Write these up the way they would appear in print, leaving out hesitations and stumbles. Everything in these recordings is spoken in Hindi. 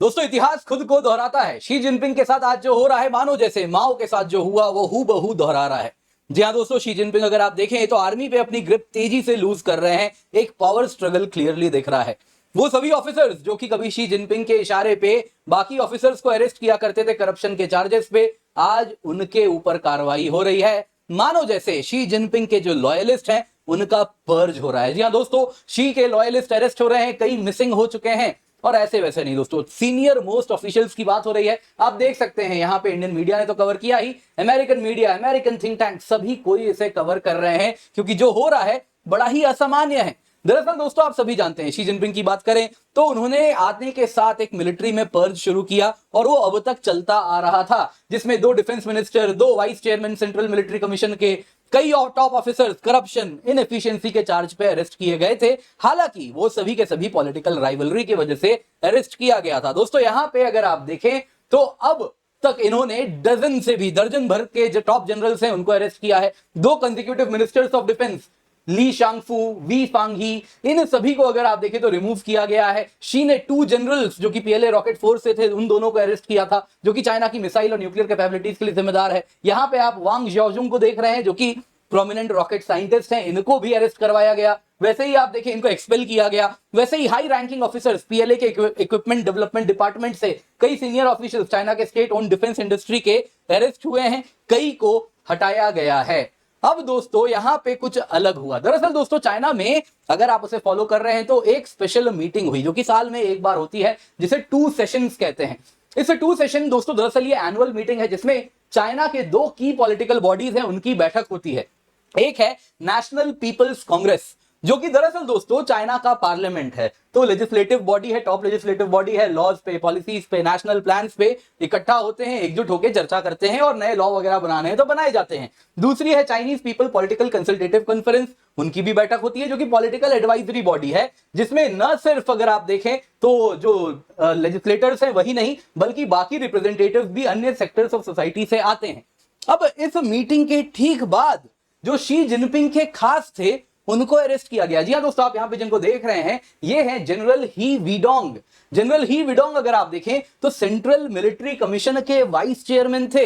दोस्तों इतिहास खुद को दोहराता है। शी जिनपिंग के साथ आज जो हो रहा है मानो जैसे माओ के साथ जो हुआ वो हूबहू दोहरा रहा है। जी हाँ दोस्तों, शी जिनपिंग अगर आप देखें तो आर्मी पे अपनी ग्रिप तेजी से लूज कर रहे हैं। एक पावर स्ट्रगल क्लियरली दिख रहा है। वो सभी ऑफिसर्स जो कि कभी शी जिनपिंग के इशारे पे बाकी ऑफिसर्स को अरेस्ट किया करते थे करप्शन के चार्जेस पे, आज उनके ऊपर कार्रवाई हो रही है। मानो जैसे शी जिनपिंग के जो लॉयलिस्ट हैं उनका पर्ज हो रहा है। जी हाँ दोस्तों, शी के लॉयलिस्ट अरेस्ट हो रहे हैं, कई मिसिंग हो चुके हैं। और ऐसे वैसे नहीं दोस्तों, सीनियर मोस्ट ऑफिशियल्स की बात हो रही है। आप देख सकते हैं यहां पे इंडियन मीडिया ने तो कवर किया ही, American media, American think tank सभी कोई इसे कवर कर रहे हैं क्योंकि जो हो रहा है बड़ा ही असामान्य है। दरअसल दोस्तों आप सभी जानते हैं, शी जिनपिंग की बात करें तो उन्होंने आने के साथ एक मिलिट्री में पर्ज शुरू किया और वो अब तक चलता आ रहा था, जिसमें 2 defence minister, 2 vice chairman central military commission के, कई टॉप ऑफिसर्स करप्शन इनएफिशिएंसी के चार्ज पे अरेस्ट किए गए थे। हालांकि वो सभी के सभी पॉलिटिकल राइवलरी की वजह से अरेस्ट किया गया था। दोस्तों यहां पे अगर आप देखें तो अब तक इन्होंने डजन से भी दर्जन भर के जो टॉप जनरल्स हैं उनको अरेस्ट किया है। 2 consecutive ministers of defence, Li Shangfu, Wei Fenghe, इन सभी को अगर आप देखें तो रिमूव किया गया है। शी ने 2 जनरल्स जो कि पीएलए रॉकेट फोर्स से थे उन दोनों को अरेस्ट किया था, जो कि चाइना की मिसाइल और न्यूक्लियर कैपेबिलिटीज के लिए जिम्मेदार है। यहां पे आप वांग जियाओजुंग को देख रहे हैं जो कि प्रोमिनेंट रॉकेट साइंटिस्ट हैं, इनको भी अरेस्ट करवाया गया। वैसे ही आप देखें इनको एक्सपेल किया गया। वैसे ही हाई रैंकिंग ऑफिसर्स पीएलए के इक्विपमेंट डेवलपमेंट डिपार्टमेंट से कई सीनियर ऑफिशियल्स चाइना के स्टेट ओन डिफेंस इंडस्ट्री के अरेस्ट हुए हैं, कई को हटाया गया है। अब दोस्तों यहां पे कुछ अलग हुआ। दरअसल दोस्तों चाइना में अगर आप उसे फॉलो कर रहे हैं तो एक स्पेशल मीटिंग हुई जो कि साल में एक बार होती है, जिसे 2 सेशंस कहते हैं। इस 2 सेशन दोस्तों दरअसल ये एनुअल मीटिंग है जिसमें चाइना के 2 की पॉलिटिकल बॉडीज हैं उनकी बैठक होती है। एक है नेशनल पीपल्स कांग्रेस जो कि दरअसल दोस्तों चाइना का पार्लियामेंट है, तो लेजिस्लेटिव बॉडी है, टॉप लेजिस्लेटिव बॉडी है। लॉज पे, पॉलिसीज पे, नेशनल प्लान्स पे इकट्ठा होते हैं, एकजुट होकर चर्चा करते हैं और नए लॉ वगैरह बनाने हैं तो बनाए जाते हैं। दूसरी है Chinese people political consultative conference, उनकी भी बैठक होती है जो कि पॉलिटिकल एडवाइजरी बॉडी है, जिसमें न सिर्फ अगर आप देखें तो जो लेजिस्लेटर्स हैं वही नहीं बल्कि बाकी रिप्रेजेंटेटिव भी अन्य सेक्टर्स ऑफ सोसाइटी से आते हैं। अब इस मीटिंग के ठीक बाद जो शी जिनपिंग के खास थे उनको अरेस्ट किया गया। जी हाँ दोस्तों, आप यहां पे जिनको देख रहे हैं ये है जनरल ही वीडोंग। जनरल ही वीडोंग अगर आप देखें तो सेंट्रल मिलिट्री कमीशन के वाइस चेयरमैन थे।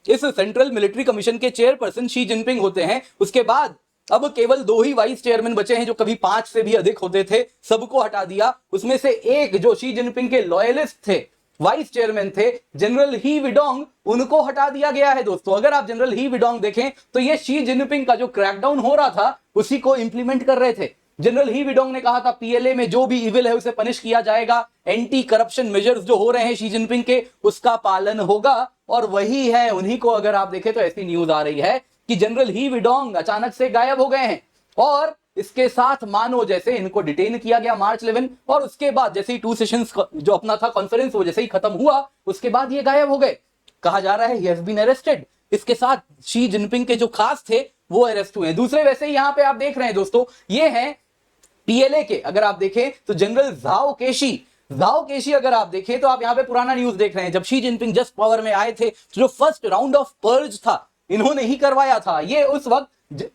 इस सेंट्रल मिलिट्री कमीशन के चेयरपर्सन शी जिनपिंग होते हैं। उसके बाद अब केवल 2 ही वाइस चेयरमैन बचे हैं जो कभी 5 से भी अधिक होते थे, सबको हटा दिया। उसमें से एक जो शी जिनपिंग के लॉयलिस्ट थे, वाइस चेयरमैन थे, जनरल ही विडोंग, उनको हटा दिया गया है। दोस्तों अगर आप जनरल ही विडोंग देखें तो ये शी जिनपिंग का जो क्रैकडाउन हो रहा था उसी को इंप्लीमेंट कर रहे थे। जनरल ही विडोंग ने कहा था पीएलए में जो भी इविल है उसे पनिश किया जाएगा, एंटी करप्शन मेजर्स जो हो रहे हैं शी जिनपिंग के उसका पालन होगा। और वही है, उन्हीं को अगर आप देखें तो ऐसी न्यूज आ रही है कि जनरल ही विडोंग अचानक से गायब हो गए हैं और इसके साथ मानो जैसे इनको डिटेन किया गया मार्च 11 और उसके बाद जैसे ही 2 सेशंस जो अपना था कॉन्फ्रेंस वो जैसे ही खत्म हुआ उसके बाद ये गायब हो गए। कहा जा रहा है ही हैज बीन अरेस्टेड। इसके साथ शी जिनपिंग के जो खास थे वो अरेस्ट हुए हैं। दूसरे वैसे ही यहां पे आप देख रहे हैं दोस्तों ये हैं पीएलए के, अगर आप देखें तो जनरल झाओ केशी। झाओ केशी अगर आप देखें तो आप यहां पे पुराना न्यूज देख रहे हैं, जब शी जिनपिंग जस्ट पावर में आए थे तो जो फर्स्ट राउंड ऑफ पर्ज था इन्होंने ही करवाया था। ये उस वक्त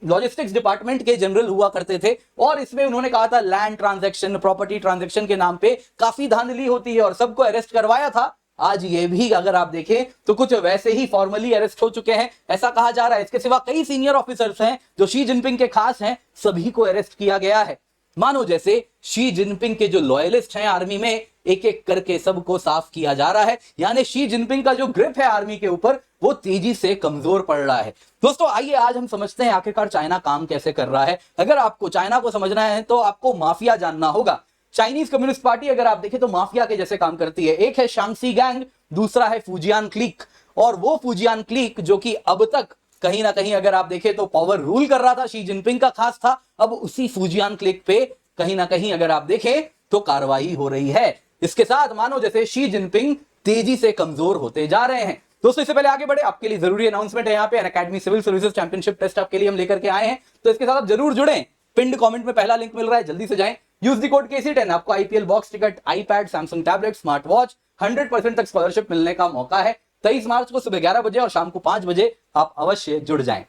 लॉजिस्टिक्स डिपार्टमेंट के जनरल हुआ करते थे और इसमें उन्होंने कहा था लैंड ट्रांजैक्शन, प्रॉपर्टी ट्रांजैक्शन के नाम पे काफी धांधली होती है और सबको अरेस्ट करवाया था। आज ये भी अगर आप देखें तो कुछ वैसे ही फॉर्मली अरेस्ट हो चुके हैं, ऐसा कहा जा रहा है। इसके सिवा कई सीनियर ऑफिसर्स हैं जो शी जिनपिंग के खास हैं, सभी को अरेस्ट किया गया है। मानो जैसे शी जिनपिंग के जो लॉयलिस्ट हैं आर्मी में एक एक करके सबको साफ किया जा रहा है, यानी शी जिनपिंग का जो ग्रिप है आर्मी के ऊपर वो तेजी से कमजोर पड़ रहा है। दोस्तों आइए आज हम समझते हैं आखिरकार चाइना काम कैसे कर रहा है। अगर आपको चाइना को समझना है तो आपको माफिया जानना होगा। चाइनीज कम्युनिस्ट पार्टी अगर आप देखें तो माफिया के जैसे काम करती है। एक है शांगसी गैंग, दूसरा है फुजियान क्लिक। और वो फुजियान क्लिक जो कि अब तक कहीं ना कहीं अगर आप देखें तो पावर रूल कर रहा था, शी जिनपिंग का खास था, अब उसी फुजियान क्लिक पे कहीं ना कहीं अगर आप देखें तो कार्रवाई हो रही है। इसके साथ मानो जैसे शी जिनपिंग तेजी से कमजोर होते जा रहे हैं। दोस्तों इससे पहले आगे बढ़े आपके लिए जरूरी अनाउंसमेंट है, यहाँ पे Unacademy civil services championship test आपके लिए हम लेकर के आए हैं, तो इसके साथ आप जरूर जुड़ें। पिंड कमेंट में पहला लिंक मिल रहा है, जल्दी से जाएं। यूज द कोड KC10, आपको IPL box ticket, iPad, Samsung tablet, smart watch, 100% तक स्कॉलरशिप मिलने का मौका है। 23 मार्च को सुबह 11 बजे और शाम को 5 बजे आप अवश्य जुड़ जाएं।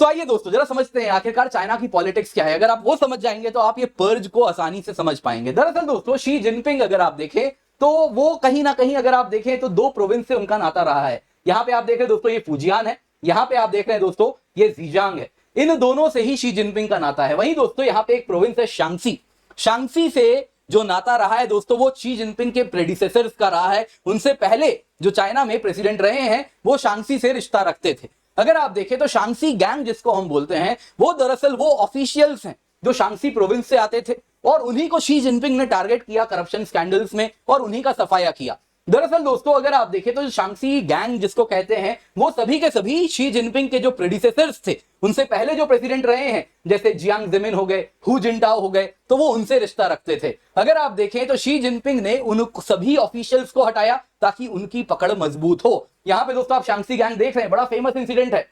तो आइए दोस्तों जरा समझते हैं आखिरकार चाइना की पॉलिटिक्स क्या है। अगर आप वो समझ जाएंगे तो आप ये पर्ज को आसानी से समझ पाएंगे। दरअसल दोस्तों शी जिनपिंग अगर आप देखें तो वो कहीं ना कहीं अगर आप देखें तो दो प्रोविंस से उनका नाता रहा है। यहां पे आप देख रहे हैं दोस्तों ये फुजियान है, यहां पे आप देख रहे हैं दोस्तों ये ज़ीजियांग है। इन दोनों से ही शी जिनपिंग का नाता है। वहीं दोस्तों यहां पे एक प्रोविंस है शांगसी, शांगसी से जो नाता रहा है दोस्तों वो शी जिनपिंग के प्रेडिसेसर्स का रहा है। उनसे पहले जो चाइना में प्रेसिडेंट रहे हैं वो शांगसी से रिश्ता रखते थे। अगर आप देखें तो शांगसी गैंग जिसको हम बोलते हैं वो दरअसल वो ऑफिशियल्स हैं जो शांगसी प्रोविंस से आते थे और उन्हीं को शी जिनपिंग ने टारगेट किया करप्शन स्कैंडल्स में और उन्हीं का सफाया किया। दरअसल दोस्तों अगर आप देखें तो शांगसी गैंग जिसको कहते हैं वो सभी के सभी शी जिनपिंग के जो प्रेडिसेसर्स थे, उनसे पहले जो प्रेसिडेंट रहे हैं जैसे जियांग जेमिन हो गए, हु जिनटाओ हो गए, तो वो उनसे रिश्ता रखते थे। अगर आप देखें तो शी जिनपिंग ने उन सभी ऑफिशियल्स को हटाया ताकि उनकी पकड़ मजबूत हो। यहां पे दोस्तों आप शांगसी गैंग देख रहे हैं, बड़ा फेमस इंसिडेंट है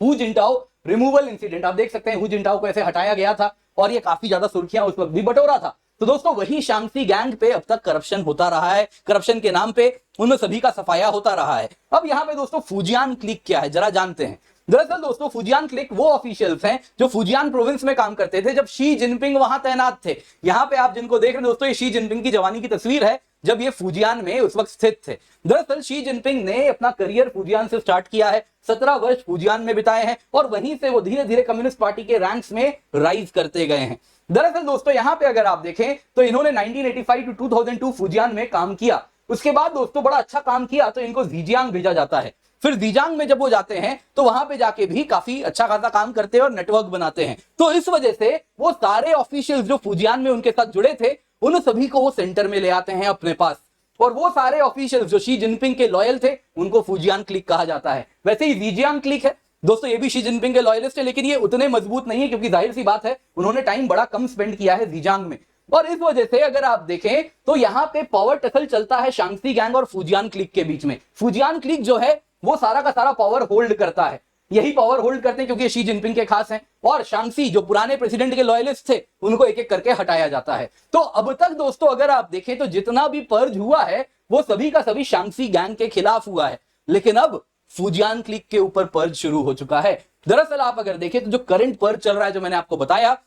हु जिनटाओ रिमूवल इंसिडेंट। आप देख सकते हैं हु जिनटाओ को ऐसे हटाया गया था और ये काफी ज्यादा सुर्खियां उस वक्त भी बटोरा था। तो दोस्तों वही शांगसी गैंग पे अब तक करप्शन होता रहा है, करप्शन के नाम पे उन सभी का सफाया होता रहा है। अब यहां पे दोस्तों फुजियान क्लिक क्या है जरा जानते हैं। दरअसल दोस्तों फुजियान क्लिक वो ऑफिशियल्स हैं जो फुजियान प्रोविंस में काम करते थे जब शी जिनपिंग वहां तैनात थे। यहां पे आप जिनको देख रहे हैं दोस्तों ये शी जिनपिंग की जवानी की तस्वीर है जब ये फुजियान में उस वक्त स्थित थे। दरअसल शी जिनपिंग ने अपना करियर फुजियान से स्टार्ट किया है, 17 वर्ष फुजियान में बिताए हैं और वहीं से वो धीरे धीरे कम्युनिस्ट पार्टी के रैंक्स में राइज करते गए हैं। दरअसल दोस्तों यहां पे अगर आप देखें तो इन्होंने 1985 टू 2002 फुजियान में काम किया। उसके बाद दोस्तों बड़ा अच्छा काम किया तो इनको ज़ीजियांग भेजा जाता है। फिर ज़ीजियांग में जब वो जाते हैं तो वहां पे जाके भी काफी अच्छा खासा काम करते हैं और नेटवर्क बनाते हैं। तो इस वजह से वो सारे ऑफिशियल्स जो फुजियान में उनके साथ जुड़े थे उन सभी को वो सेंटर में ले आते हैं अपने पास। और वो सारे ऑफिशियल्स जो शी जिनपिंग के लॉयल थे उनको फुजियान क्लिक कहा जाता है। वैसे ही ज़ीजियांग क्लिक है दोस्तों, ये भी शी जिनपिंग के लॉयलिस्ट है लेकिन ये उतने मजबूत नहीं है क्योंकि जाहिर सी बात है उन्होंने टाइम बड़ा कम स्पेंड किया है ज़ीजियांग में। और इस वजह से अगर आप देखें तो यहां पे पावर टसल चलता है शांगसी गैंग और फुजियान क्लिक के बीच में। फुजियान क्लिक जो है वो सारा का सारा पावर होल्ड करता है, यही पावर होल्ड करते हैं क्योंकि शी जिनपिंग के खास हैं। और शांगसी जो पुराने प्रेसिडेंट के लॉयलिस्ट थे उनको एक एक करके हटाया जाता है। तो अब तक दोस्तों अगर आप देखें तो जितना भी पर्ज हुआ है वो सभी का सभी शांगसी गैंग के खिलाफ हुआ है, लेकिन अब फुजियान क्लिक के ऊपर पर्ज शुरू हो चुका है। दरअसल आप अगर देखें तो जो करंट पर्ज चल रहा है जो मैंने आपको बताया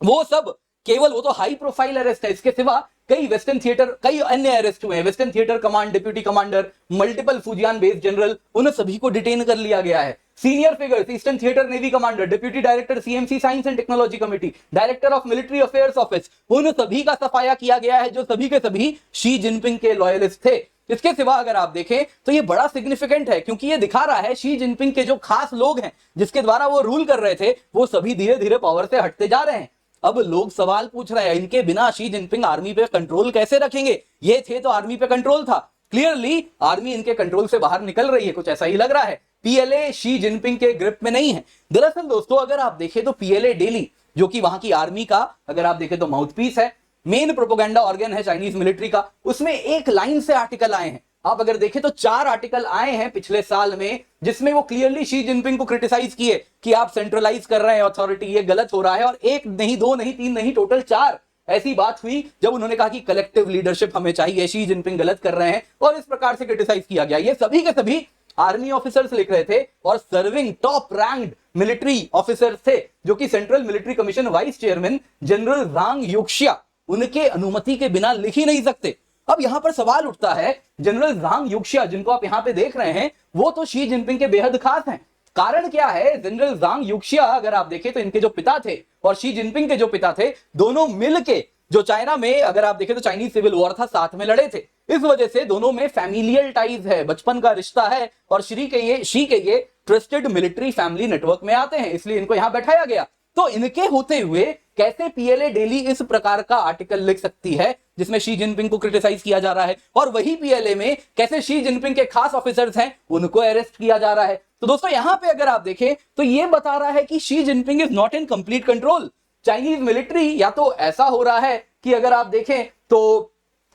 वो सब केवल वो तो हाई प्रोफाइल अरेस्ट है, इसके सिवा कई वेस्टर्न थिएटर कई अन्य अरेस्ट हुए हैं। Western theatre command deputy commander, multiple Fujian based general, उन सभी को डिटेन कर लिया गया है। Senior figures eastern theatre navy commander, deputy director CMC science and technology committee, director of military affairs office, उन सभी का सफाया किया गया है जो सभी के सभी शी जिनपिंग के लॉयलिस्ट थे। इसके सिवा अगर आप देखें तो ये बड़ा सिग्निफिकेंट है क्योंकि ये दिखा रहा है शी जिनपिंग के जो खास लोग हैं जिसके द्वारा वो रूल कर रहे थे वो सभी धीरे धीरे पावर से हटते जा रहे हैं। अब लोग सवाल पूछ रहे हैं इनके बिना शी जिनपिंग आर्मी पे कंट्रोल कैसे रखेंगे? ये थे तो आर्मी पे कंट्रोल था, क्लियरली आर्मी इनके कंट्रोल से बाहर निकल रही है, कुछ ऐसा ही लग रहा है। पीएलए शी जिनपिंग के ग्रिप में नहीं है। दरअसल दोस्तों अगर आप देखें तो पीएलए डेली जो कि वहां की आर्मी का अगर आप देखें तो माउथपीस है, मेन प्रोपोगंडा ऑर्गन है चाइनीज मिलिट्री का, उसमें एक लाइन से आर्टिकल आए हैं। आप अगर देखें तो 4 आर्टिकल आए हैं पिछले साल में जिसमें वो क्लियरली शी जिनपिंग को क्रिटिसाइज किए कि आप सेंट्रलाइज कर रहे हैं अथॉरिटी, ये गलत हो रहा है। और 1 नहीं 2 नहीं 3 नहीं टोटल 4 ऐसी बात हुई जब उन्होंने कहा कि कलेक्टिव लीडरशिप हमें चाहिए, शी जिनपिंग गलत कर रहे हैं और इस प्रकार से क्रिटिसाइज किया गया। ये सभी के सभी आर्मी ऑफिसर्स लिख रहे थे और serving top ranked military officers थे जो कि central military commission vice chairman general Zhang Youxia उनके अनुमति के बिना लिख ही नहीं सकते। अब यहां पर सवाल उठता है जनरल ज़ांग युक्शिया जिनको आप यहां पे देख रहे हैं वो तो शी जिनपिंग के बेहद खास हैं। कारण क्या है? जनरल ज़ांग युक्शिया अगर आप देखें तो इनके जो पिता थे और शी जिनपिंग के जो पिता थे दोनों मिलके जो चाइना में अगर आप देखें तो चाइनीज सिविल वॉर था साथ में लड़े थे। इस वजह से दोनों में फैमिलियल टाइज है, बचपन का रिश्ता है और शी के ये ट्रस्टेड मिलिट्री फैमिली नेटवर्क में आते हैं, इसलिए इनको यहां बैठाया गया। तो इनके होते हुए कैसे पीएलए डेली इस प्रकार का आर्टिकल लिख सकती है जिसमें शी जिनपिंग को क्रिटिसाइज किया जा रहा है और वही पीएलए में कैसे शी जिनपिंग के खास ऑफिसर्स हैं उनको अरेस्ट किया जा रहा है? तो दोस्तों यहां पे अगर आप देखें तो ये बता रहा है कि Xi Jinping is not in complete control. Chinese military या तो ऐसा हो रहा है कि अगर आप देखें तो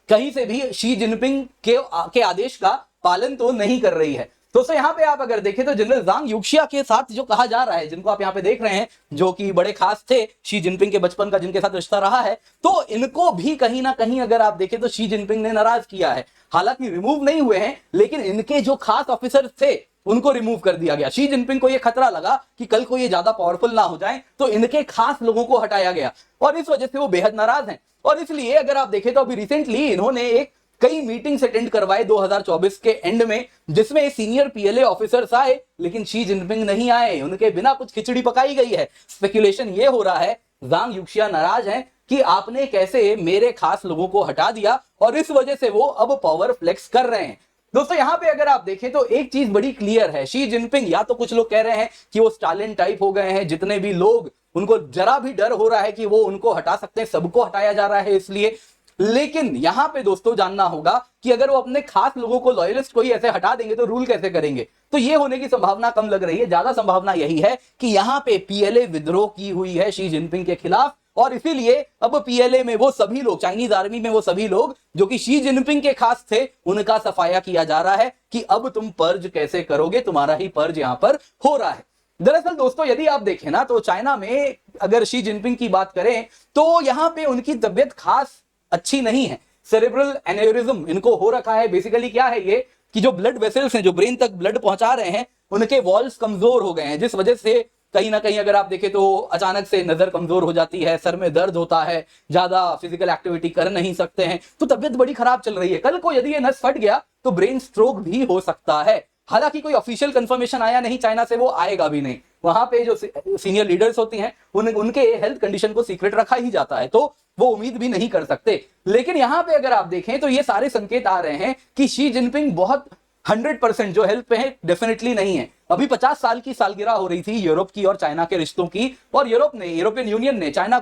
कहीं से भी शी जिनपिंग के आदेश का पालन तो नहीं कर रही है। दोस्तों यहां पे आप अगर देखें तो जनरल ज़ांग युक्शिया के साथ जो कहा जा रहा है, जिनको आप यहां पे देख रहे हैं जो कि बड़े खास थे शी जिनपिंग के बचपन का, जिनके साथ रिश्ता रहा है, तो इनको भी कहीं ना कहीं अगर आप देखें तो शी जिनपिंग ने नाराज किया है। हालांकि रिमूव नहीं हुए हैं लेकिन इनके जो खास ऑफिसर थे उनको रिमूव कर दिया गया। शी जिनपिंग को यह खतरा लगा कि कल को ये ज्यादा पावरफुल ना हो जाए तो इनके खास लोगों को हटाया गया और इस वजह से वो बेहद नाराज हैं। और इसलिए अगर आप देखें तो अभी रिसेंटली इन्होंने एक कई मीटिंग्स अटेंड करवाए 2024 के एंड में, जिसमें सीनियर पीएलए ऑफिसर्स आए, लेकिन शी जिनपिंग नहीं आए, उनके बिना कुछ खिचड़ी पकाई गई है। स्पेकुलेशन ये हो रहा है ज़ांग युक्शिया नाराज हैं कि आपने कैसे मेरे खास लोगों को हटा दिया, और इस वजह से वो अब पावर फ्लेक्स कर रहे हैं। दोस्तों यहां पे अगर आप देखें तो एक चीज बड़ी क्लियर है, शी जिनपिंग, या तो कुछ लोग कह रहे हैं कि वो स्टालिन टाइप हो गए हैं, जितने भी लोग उनको जरा भी डर हो रहा है कि वो उनको हटा सकते हैं, सबको हटाया जा रहा है इसलिए। लेकिन यहां पे दोस्तों जानना होगा कि अगर वो अपने खास लोगों को, लॉयलिस्ट को ही ऐसे हटा देंगे तो रूल कैसे करेंगे, तो ये होने की संभावना कम लग रही है। ज्यादा संभावना यही है कि यहां पे पीएलए विद्रोह की हुई है शी जिनपिंग के खिलाफ, और इसीलिए अब पीएलए में वो सभी लोग, चाइनीज आर्मी में वो सभी लोग जो कि शी जिनपिंग के खास थे, उनका सफाया किया जा रहा है कि अब तुम पर्ज कैसे करोगे, तुम्हारा ही पर्ज यहां पर हो रहा है। दरअसल दोस्तों यदि आप देखें ना तो चाइना में अगर शी जिनपिंग की बात करें तो यहां पे उनकी तबियत खास अच्छी नहीं है। सेरेब्रल एन्यूरिज्म इनको हो रखा है। बेसिकली क्या है ये कि जो ब्लड वेसल्स हैं, जो ब्रेन तक ब्लड पहुंचा रहे हैं, उनके वॉल्स कमजोर हो गए हैं, जिस वजह से कहीं ना कहीं अगर आप देखें तो अचानक से नजर कमजोर हो जाती है, सर में दर्द होता है, ज्यादा फिजिकल एक्टिविटी कर नहीं सकते हैं, तो तबियत बड़ी खराब चल रही है। कल को यदि ये नस फट गया तो ब्रेन स्ट्रोक भी हो सकता है। हालांकि कोई ऑफिशियल कंफर्मेशन आया नहीं चाइना से, वो आएगा भी नहीं। वहां पे जो सीनियर लीडर्स होती हैं उनके हेल्थ कंडीशन को सीक्रेट रखा ही जाता है, तो वो उम्मीद भी नहीं कर सकते। लेकिन यहां पे अगर आप देखें तो ये सारे संकेत आ रहे हैं कि शी जिनपिंग बहुत 100% जो हेल्थ पे है डेफिनेटली नहीं है। अभी 50 साल की सालगिरह हो रही थी यूरोप की और चाइना के रिश्तों की, और यूरोपियन यूनियन ने चाइना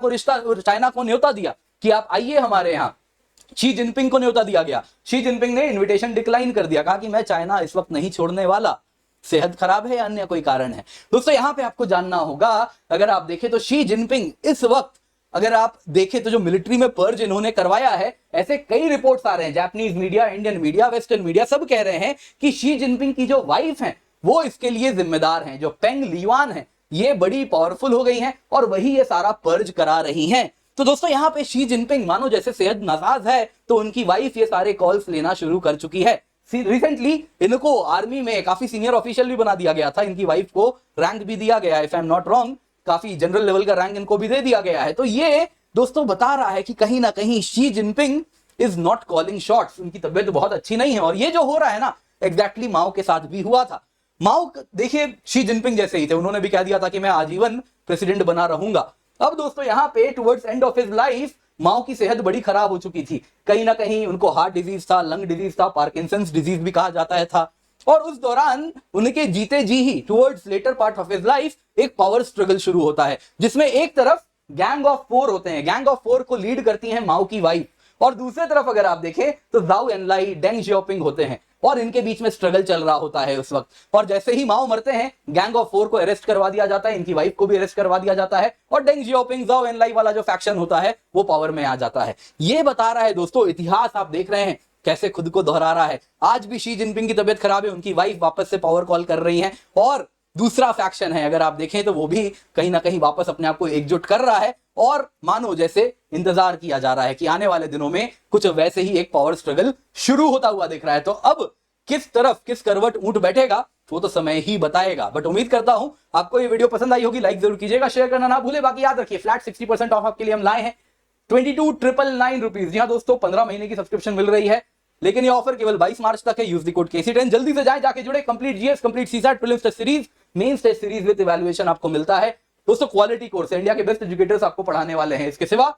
को न्योता दिया कि आप आइए हमारे यहाँ। शी जिनपिंग को न्योता दिया गया, शी जिनपिंग ने इनविटेशन डिक्लाइन कर दिया, कहा कि मैं चाइना इस वक्त नहीं छोड़ने वाला, सेहत खराब है या अन्य कोई कारण है। दोस्तों यहां पे आपको जानना होगा, अगर आप देखें तो शी जिनपिंग इस वक्त, अगर आप देखें तो जो मिलिट्री में पर्ज इन्होंने करवाया है, ऐसे कई रिपोर्ट्स आ रहे हैं, Japanese media, Indian media, western media, सब कह रहे हैं कि शी जिनपिंग की जो वाइफ है वो इसके लिए जिम्मेदार हैं। जो पेंग लियुआन है ये बड़ी पावरफुल हो गई हैं और वही ये सारा पर्ज करा रही हैं। तो दोस्तों यहां पे शी जिनपिंग मानो जैसे सेहत नासाज है, तो उनकी वाइफ ये सारे कॉल्स लेना शुरू कर चुकी है। रिसेंटली इनको आर्मी में काफी सीनियर ऑफिशियल भी बना दिया गया था, इनकी वाइफ को रैंक भी दिया गया है, if I am not wrong, काफी जनरल लेवल का रैंक इनको भी दे दिया गया है। तो ये दोस्तों बता रहा है कि कहीं ना कहीं Xi Jinping is not calling shots, उनकी तबियत बहुत अच्छी नहीं है। और ये जो हो रहा है ना, एग्जैक्टली माओ के साथ भी हुआ था। माओ देखिए शी जिनपिंग जैसे ही थे, उन्होंने भी कह दिया था कि मैं आजीवन प्रेसिडेंट बना रहूंगा। अब दोस्तों यहां पे towards end of his life Mao की सेहत बड़ी खराब हो चुकी थी, कहीं ना कहीं उनको हार्ट डिजीज था, लंग डिजीज था, पार्किंसंस डिजीज भी कहा जाता है था। और उस दौरान उनके जीते जी ही towards later part of his life एक पावर स्ट्रगल शुरू होता है, जिसमें एक तरफ गैंग ऑफ 4 होते हैं, गैंग ऑफ 4 को लीड करती हैं माओ की वाइफ, और दूसरी तरफ अगर आप देखें तो जाओ एनलाई, डेंग जियोपिंग होते हैं, और इनके बीच में स्ट्रगल चल रहा होता है उस वक्त। और जैसे ही माओ मरते हैं, गैंग ऑफ 4 को अरेस्ट करवा दिया जाता है, इनकी वाइफ को भी अरेस्ट करवा दिया जाता है, और डेंग जियोपिंग, जाओ एनलाई वाला जो फैक्शन होता है वो पावर में आ जाता है। ये बता रहा है दोस्तों इतिहास, आप देख रहे हैं कैसे खुद को दोहरा रहा है। आज भी शी जिनपिंग की तबियत खराब है, उनकी वाइफ वापस से पावर कॉल कर रही है, और दूसरा फैक्शन है अगर आप देखें तो वो भी कहीं ना कहीं वापस अपने आप को एकजुट कर रहा है, और मानो जैसे इंतजार किया जा रहा है कि आने वाले दिनों में कुछ वैसे ही एक पावर स्ट्रगल शुरू होता हुआ दिख रहा है। तो अब किस तरफ किस करवट ऊंट बैठेगा वो तो समय ही बताएगा। बट उम्मीद करता हूं आपको ये वीडियो पसंद आई होगी, लाइक जरूर कीजिएगा, शेयर करना ना भूले। बाकी याद रखिए फ्लैट 60% ऑफ आपके लिए हम लाए हैं 22,999 रुपीज। जी हाँ दोस्तों, 15 महीने की सब्सक्रिप्शन मिल रही है, लेकिन ये ऑफर केवल 22 मार्च तक है। यूज द कोड KC10, जल्दी से जाएं, जाके जुड़े। Complete GS, complete CSAT, prelims test series, mains test series with evaluation आपको मिलता है दोस्तों। क्वालिटी कोर्स है, इंडिया के बेस्ट एजुकेटर्स आपको पढ़ाने वाले हैं। इसके सिवा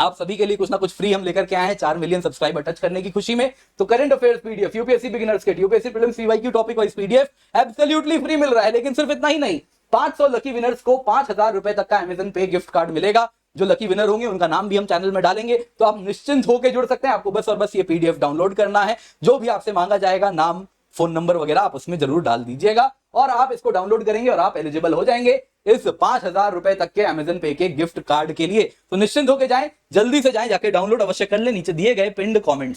आप सभी के लिए कुछ ना कुछ फ्री हम लेकर के आए हैं 4 मिलियन सब्सक्राइबर टच करने की खुशी में। तो current affairs PDF, UPSC beginners kit, UPSC prelims PYQ topic wise PDF absolutely free मिल रहा है। लेकिन सिर्फ इतना ही नहीं, 500 लकी विनर्स को 5,000 रुपए तक का अमेजन पे गिफ्ट कार्ड मिलेगा। जो लकी विनर होंगे उनका नाम भी हम चैनल में डालेंगे, तो आप निश्चिंत होकर जुड़ सकते हैं। आपको बस और बस ये पीडीएफ डाउनलोड करना है, जो भी आपसे मांगा जाएगा, नाम, फोन नंबर वगैरह आप उसमें जरूर डाल दीजिएगा, और आप इसको डाउनलोड करेंगे और आप एलिजिबल हो जाएंगे इस 5,000 रुपए तक के अमेजन पे के गिफ्ट कार्ड के लिए। तो निश्चिंत होकर जाएं, जल्दी से जाएं, जाके डाउनलोड अवश्य कर ले नीचे दिए गए पिंड कमेंट।